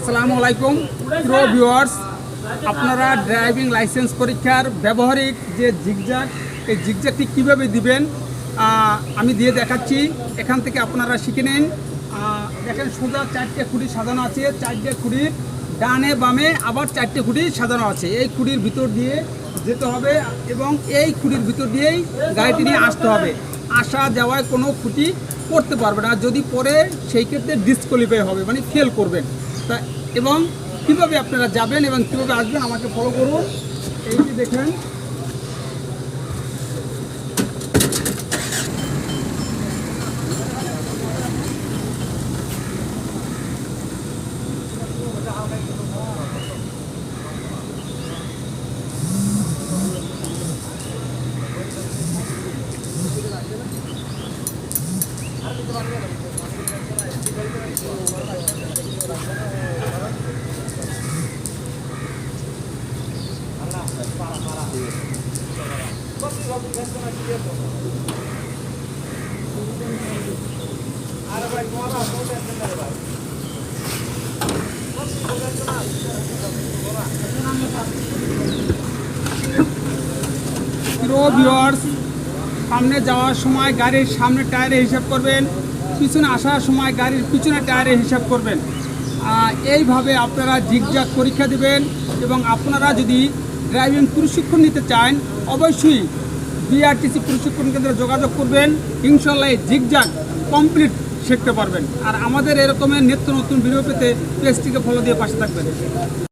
আসসালামু আলাইকুম প্রিয় ভিউয়ার্স, আপনারা ড্রাইভিং লাইসেন্স পরীক্ষার ব্যবহারিক যে জিগজ্যাগ, এই জিগজ্যাগটি কীভাবে দিবেন আমি দিয়ে দেখাচ্ছি। এখান থেকে আপনারা শিখে নিন। দেখেন, সোজা 4টে খুঁটি সাজানো আছে, 4টে খুঁটির ডানে বামে আবার 4টে খুঁটি সাজানো আছে। এই খুঁটির ভিতর দিয়ে যেতে হবে এবং এই খুঁটির ভিতর দিয়েই গাড়িটি নিয়ে আসতে হবে। আসা যাওয়ায় কোনো খুঁটি করতে পারবে না, যদি পরে সেই ক্ষেত্রে ডিসকোয়ালিফাই হবে, মানে ফেল করবেন। তা এবং কীভাবে আপনারা যাবেন এবং কীভাবে আসবেন আমাকে ফলো করুন। এই যে দেখেন, ভিউয়ার্স, সামনে যাওয়ার সময় গাড়ির সামনে টায়ারে হিসাব করবেন, পিছনে আসার সময় গাড়ির পিছনে টায়ারে হিসাব করবেন। এইভাবে আপনারা জিগজ্যাগ পরীক্ষা দেবেন। এবং আপনারা যদি ড্রাইভিং প্রশিক্ষণ নিতে চান, অবশ্যই বিআরটিসি প্রশিক্ষণ কেন্দ্রে যোগাযোগ করবেন। ইনশাল্লাহ জিগজ্যাগ কমপ্লিট শিখতে পারবেন। আর আমাদের এরকমের নিত্য নতুন ভিডিও পেতে পেজটিকে ফলো দিয়ে পাশে থাকবেন।